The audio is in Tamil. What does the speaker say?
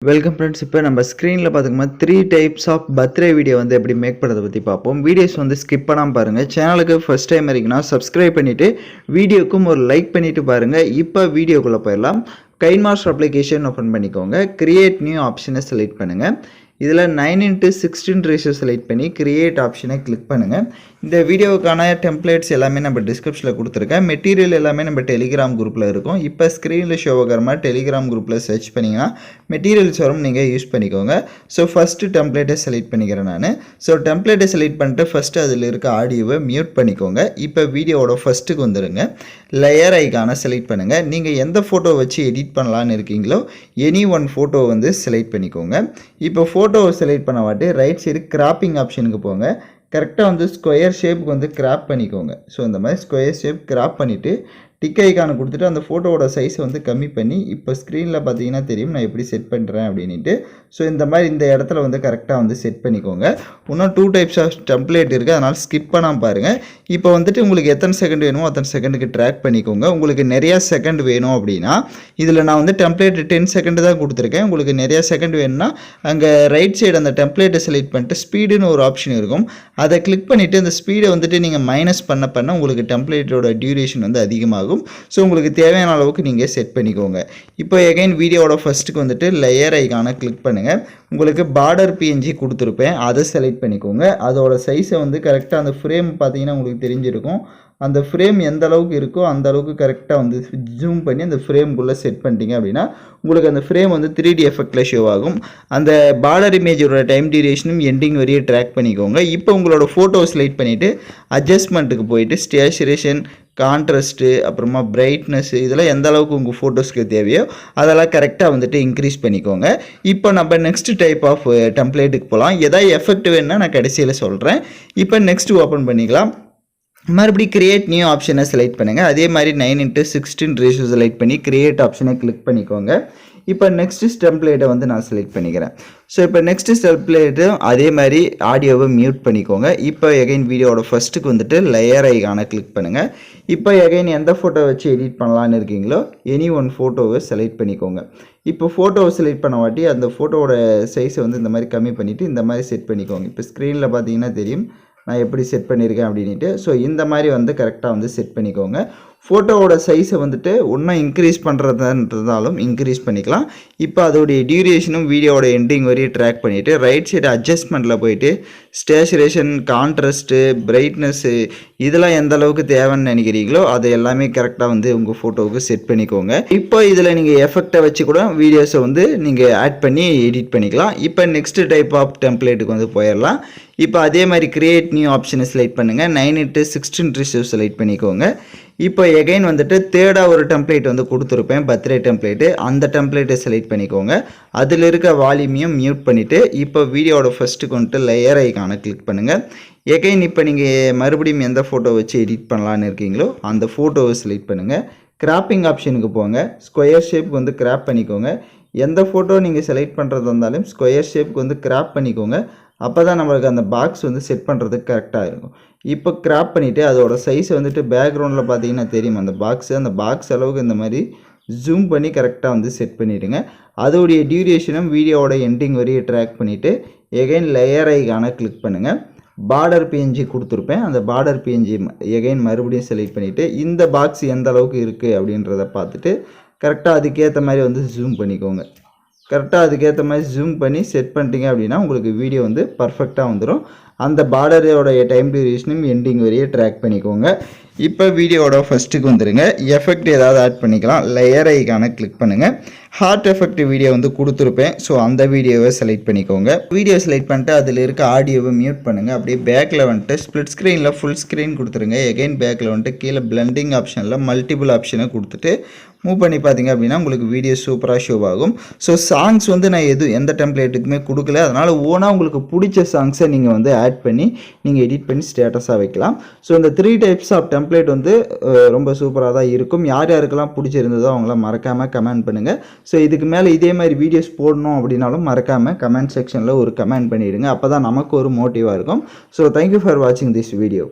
Welcome friends. இப்போ நம்ம ஸ்க்ரீனில் பார்த்துக்கோமா 3 டைப்ஸ் ஆஃப் பர்த்டே வீடியோ வந்து எப்படி மேக் பண்ணுறதை பற்றி பார்ப்போம். வீடியோஸ் வந்து ஸ்கிப் பண்ணாமல் பாருங்கள். சேனலுக்கு ஃபஸ்ட் டைம் இருக்கீங்கன்னா சப்ஸ்கிரைப் பண்ணிவிட்டு வீடியோக்கும் ஒரு லைக் பண்ணிவிட்டு பாருங்கள். இப்போ வீடியோக்குள்ளே போயிடலாம். கைன்மாஸ்டர் அப்ளிகேஷன் ஓப்பன் பண்ணிக்கோங்க. கிரியேட் நியூ ஆப்ஷனை செலக்ட் பண்ணுங்கள். இதில் 9:16 ரேஷியோ செலக்ட் பண்ணி கிரியேட் ஆப்ஷனை கிளிக் பண்ணுங்கள். இந்த வீடியோவுக்கான டெம்ப்ளேட்ஸ் எல்லாமே நம்ம டிஸ்கிரிப்ஷனில் கொடுத்துருக்கேன். மெட்டீரியல் எல்லாமே நம்ம டெலிகிராம் குரூப்பில் இருக்கும். இப்போ ஸ்க்ரீனில் ஷோ ஆகிற மாதிரி டெலிகிராம் குரூப்பில் சர்ச் பண்ணிங்கன்னா மெட்டீரியல்ஸ் வரும், நீங்கள் யூஸ் பண்ணிக்கோங்க. ஸோ ஃபஸ்ட்டு டெம்ப்ளேட்டை செலக்ட் பண்ணிக்கிறேன் நான். ஸோ டெம்ப்ளேட்டை செலக்ட் பண்ணிட்டு ஃபஸ்ட்டு அதில் இருக்க ஆடியோவை மியூட் பண்ணிக்கோங்க. இப்போ வீடியோவோட ஃபஸ்ட்டுக்கு வந்துடுங்க. லேயர் ஐக்கானை செலக்ட் பண்ணுங்கள். நீங்கள் எந்த ஃபோட்டோ வச்சு எடிட் பண்ணலான்னு இருக்கீங்களோ எனி ஒன் ஃபோட்டோ வந்து செலக்ட் பண்ணிக்கோங்க. இப்போ ஃபோட்டோவை செலக்ட் பண்ண வாட்டி ரைட் சைடு கிராப்பிங் ஆப்ஷனுக்கு போங்க. கரெக்டாக வந்து ஸ்கொயர் ஷேப்புக்கு வந்து கிராப் பண்ணிக்கோங்க. ஸோ இந்த மாதிரி ஸ்கொயர் ஷேப் கிராப் பண்ணிவிட்டு டிக் ஐக்கானை கொடுத்துட்டு அந்த ஃபோட்டோவோட சைஸை வந்து கம்மி பண்ணி இப்போ ஸ்க்ரீனில் பார்த்தீங்கன்னா தெரியும் நான் எப்படி செட் பண்ணுறேன் அப்படின்ட்டு. ஸோ இந்த மாதிரி இந்த இடத்துல வந்து கரெக்டாக வந்து செட் பண்ணிக்கோங்க. இன்னும் 2 டைப்ஸ் ஆஃப் டெம்ப்ளேட் இருக்குது, அதனால் ஸ்கிப் பண்ணாமல் பாருங்கள். இப்போ வந்துட்டு உங்களுக்கு எத்தனை செகண்ட் வேணுமோ அத்தனை செகண்டுக்கு ட்ராக் பண்ணிக்கோங்க. உங்களுக்கு நிறையா செகண்ட் வேணும் அப்படின்னா இதில் நான் வந்து டெம்ப்ளேட் 10 செகண்ட் தான் கொடுத்துருக்கேன். உங்களுக்கு நிறையா செகண்ட் வேணும்னா அங்கே ரைட் சைடு அந்த டெம்ப்ளேட்டை செலக்ட் பண்ணிட்டு ஸ்பீடுன்னு ஒரு ஆப்ஷன் இருக்கும். அதை கிளிக் பண்ணிவிட்டு அந்த ஸ்பீடை வந்துட்டு நீங்கள் மைனஸ் பண்ண உங்களுக்கு டெம்ப்ளேட்டோட டியூரேஷன் வந்து அதிகமாகும். ஸோ உங்களுக்கு தேவையான அளவுக்கு நீங்கள் செட் பண்ணிக்கோங்க. இப்போ எகைன் வீடியோவோட ஃபஸ்ட்டுக்கு வந்துட்டு லேயர் ஐக்கானை கிளிக் பண்ணுங்கள். உங்களுக்கு பார்டர் பிஎன்ஜி கொடுத்துருப்பேன், அதை செலக்ட் பண்ணிக்கோங்க. அதோட சைஸை வந்து கரெக்டாக அந்த ஃப்ரேம் பார்த்தீங்கன்னா உங்களுக்கு தெரிஞ்சிருக்கும். அந்த ஃப்ரேம் எந்த அளவுக்கு இருக்கோ அந்த அளவுக்கு கரெக்டாக வந்து ஜூம் பண்ணி அந்த ஃப்ரேம்குள்ளே செட் பண்ணிட்டீங்க அப்படின்னா உங்களுக்கு அந்த ஃப்ரேம் வந்து 3D எஃபெக்டில் ஷோ ஆகும். அந்த பார்டர் இமேஜோட டைம் டியூரேஷனும் எண்டிங் வரையே ட்ராக் பண்ணிக்கோங்க. இப்போ உங்களோட ஃபோட்டோ செலக்ட் பண்ணிவிட்டு அட்ஜஸ்ட்மெண்ட்டுக்கு போயிட்டு ஸ்டேச்சுரேஷன், கான்ட்ராஸ்ட்டு, அப்புறமா பிரைட்னஸ், இதெல்லாம் எந்த அளவுக்கு உங்கள் ஃபோட்டோஸ்க்கு தேவையோ அதெல்லாம் கரெக்டாக வந்துட்டு இன்க்ரீஸ் பண்ணிக்கோங்க. இப்போ நம்ம நெக்ஸ்ட் டைப் ஆஃப் டெம்ப்ளேட்டுக்கு போகலாம். எதாவது எஃபெக்ட் வேணுன்னா நான் கடைசியில் சொல்கிறேன். இப்போ நெக்ஸ்ட் ஓப்பன் பண்ணிக்கலாம். மறுபடியும் கிரியேட் நியூ ஆப்ஷனை செலக்ட் பண்ணுங்கள். அதே மாதிரி 9:16 ரேஷியோ செலக்ட் பண்ணி கிரியேட் ஆப்ஷனை கிளிக் பண்ணிக்கோங்க. இப்போ நெக்ஸ்ட் டெம்ப்ளேட்டை வந்து நான் செலக்ட் பண்ணிக்கிறேன். ஸோ இப்போ நெக்ஸ்ட் டெம்ப்ளேட்டும் அதே மாதிரி ஆடியோவை மியூட் பண்ணிக்கோங்க. இப்போ எகைன் வீடியோவோட ஃபஸ்ட்டுக்கு வந்துட்டு லேயர் ஐக்கானை கிளிக் பண்ணுங்கள். இப்போ எகைன் எந்த ஃபோட்டோ வச்சு எடிட் பண்ணலான்னு இருக்கீங்களோ எனி ஒன் ஃபோட்டோவை செலக்ட் பண்ணிக்கோங்க. இப்போ ஃபோட்டோவை செலக்ட் பண்ண வாட்டி அந்த ஃபோட்டோவோட சைஸை வந்து இந்த மாதிரி கம்மி பண்ணிவிட்டு இந்த மாதிரி செட் பண்ணிக்கோங்க. இப்போ ஸ்க்ரீனில் பார்த்தீங்கன்னா தெரியும் நான் எப்படி செட் பண்ணியிருக்கேன் அப்படின்ட்டு. ஸோ இந்த மாதிரி வந்து கரெக்டாக வந்து செட் பண்ணிக்கோங்க. ஃபோட்டோவோட சைஸை வந்துட்டு இன்னும் இன்க்ரீஸ் பண்ணுறதுனாலும் இன்க்ரீஸ் பண்ணிக்கலாம். இப்போ அதோடைய டியூரேஷனும் வீடியோவோட எண்டிங் வரையும் ட்ராக் பண்ணிவிட்டு ரைட் சைடு அட்ஜஸ்ட்மெண்ட்டில் போயிட்டு ஸ்டேச்சுரேஷன், கான்ட்ராஸ்ட்டு, பிரைட்னஸ்ஸு, இதெல்லாம் எந்த அளவுக்கு தேவைன்னு நினைக்கிறீங்களோ அதை எல்லாமே கரெக்டாக வந்து உங்கள் ஃபோட்டோவுக்கு செட் பண்ணிக்கோங்க. இப்போ இதில் நீங்கள் எஃபெக்டை வச்சு கூட வீடியோஸை வந்து நீங்கள் ஆட் பண்ணி எடிட் பண்ணிக்கலாம். இப்போ நெக்ஸ்ட் டைப் ஆஃப் டெம்ப்ளேட்டுக்கு வந்து போயிடலாம். இப்போ அதே மாதிரி கிரியேட் நியூ ஆப்ஷனை செலக்ட் பண்ணுங்கள். 9:16 ரேஷியோ செலக்ட் பண்ணிக்கோங்க. இப்போ எகைன் வந்துட்டு தேர்டாக ஒரு டெம்ப்ளேட் வந்து கொடுத்துருப்பேன், பர்த்டே டெம்ப்ளேட்டு. அந்த டெம்ப்ளேட்டை செலக்ட் பண்ணிக்கோங்க. அதில் இருக்க வால்யூமையும் மியூட் பண்ணிவிட்டு இப்போ வீடியோவோட ஃபஸ்ட்டுக்கு வந்துட்டு லேயர் ஐக்கானை கிளிக் பண்ணுங்கள். எகைன் இப்போ நீங்கள் மறுபடியும் எந்த ஃபோட்டோ வச்சு எடிட் பண்ணலான்னு இருக்கீங்களோ அந்த ஃபோட்டோவை செலக்ட் பண்ணுங்கள். கிராப்பிங் ஆப்ஷனுக்கு போங்க. ஸ்கொயர் ஷேப்புக்கு வந்து கிராப் பண்ணிக்கோங்க. எந்த ஃபோட்டோ நீங்கள் செலக்ட் பண்ணுறது இருந்தாலும் ஸ்கொயர் ஷேப்புக்கு வந்து கிராப் பண்ணிக்கோங்க. அப்போ தான் நம்மளுக்கு அந்த பாக்ஸ் வந்து செட் பண்ணுறதுக்கு கரெக்டாக இருக்கும். இப்போ கிராப் பண்ணிவிட்டு அதோட சைஸை வந்துட்டு பேக்ரவுண்டில் பார்த்தீங்கன்னா தெரியும் அந்த பாக்ஸ் அளவுக்கு இந்த மாதிரி ஜூம் பண்ணி கரெக்டாக வந்து செட் பண்ணிவிடுங்க. அதோடைய டியூரேஷனும் வீடியோவோட எண்டிங் வரையும் ட்ராக் பண்ணிவிட்டு எகைன் லேயர் ஐக்கானை கிளிக் பண்ணுங்கள். பார்டர் பிஎன்ஜி கொடுத்துருப்பேன், அந்த பார்டர் பிஎன்ஜி எகைன் மறுபடியும் செலக்ட் பண்ணிவிட்டு இந்த பாக்ஸ் எந்த அளவுக்கு இருக்குது அப்படின்றத பார்த்துட்டு கரெக்டாக அதுக்கேற்ற மாதிரி வந்து ஜூம் பண்ணிக்கோங்க. கரெக்டாக அதுக்கேற்ற மாதிரி ஜூம் பண்ணி செட் பண்ணிட்டீங்க அப்படின்னா உங்களுக்கு வீடியோ வந்து பர்ஃபெக்டாக வந்துடும். அந்த பார்டரோடைய டைம் டியூரேஷனும் எண்டிங் வரையே ட்ராக் பண்ணிக்கோங்க. இப்போ வீடியோவோட ஃபஸ்ட்டுக்கு வந்துடுங்க. எஃபெக்ட் ஏதாவது ஆட் பண்ணிக்கலாம். லேயர் ஐக்கானை கிளிக் பண்ணுங்கள். ஹார்ட் எஃபெக்ட் வீடியோ வந்து கொடுத்துருப்பேன், ஸோ அந்த வீடியோவை செலக்ட் பண்ணிக்கோங்க. வீடியோ செலக்ட் பண்ணிட்டு அதில் இருக்க ஆடியோவை மியூட் பண்ணுங்கள். அப்படியே பேக்கில் வந்துட்டு ஸ்ப்ளிட் ஸ்க்ரீனில் ஃபுல் ஸ்க்ரீன் கொடுத்துருங்க. எகைன் பேக்கில் வந்துட்டு கீழே பிளண்டிங் ஆப்ஷனில் மல்டிபிள் ஆப்ஷனை கொடுத்துட்டு மூவ் பண்ணி பார்த்தீங்க அப்படின்னா உங்களுக்கு வீடியோ சூப்பராக ஷோ ஆகும். ஸோ சாங்ஸ் வந்து நான் எந்த டெம்ப்ளேட்டுக்குமே கொடுக்கல, அதனால் ஓனாக உங்களுக்கு பிடிச்ச சாங்ஸை நீங்கள் வந்து ஆட் பண்ணி நீங்கள் எடிட் பண்ணி ஸ்டேட்டஸாக வைக்கலாம். ஸோ இந்த 3 டைப்ஸ் ஆஃப் டெம்ப்ளேட் வந்து ரொம்ப சூப்பராக தான் இருக்கும். யார் யாருக்கெல்லாம் பிடிச்சிருந்ததோ அவங்களாம் மறக்காமல் கமெண்ட் பண்ணுங்கள். ஸோ இதுக்கு மேலே இதே மாதிரி வீடியோஸ் போடணும் அப்படின்னாலும் மறக்காமல் கமெண்ட் செக்ஷனில் ஒரு கமெண்ட் பண்ணிவிடுங்க. அப்போ தான் நமக்கு ஒரு மோட்டிவாக இருக்கும். ஸோ தேங்க்யூ ஃபார் வாட்சிங் திஸ் வீடியோ.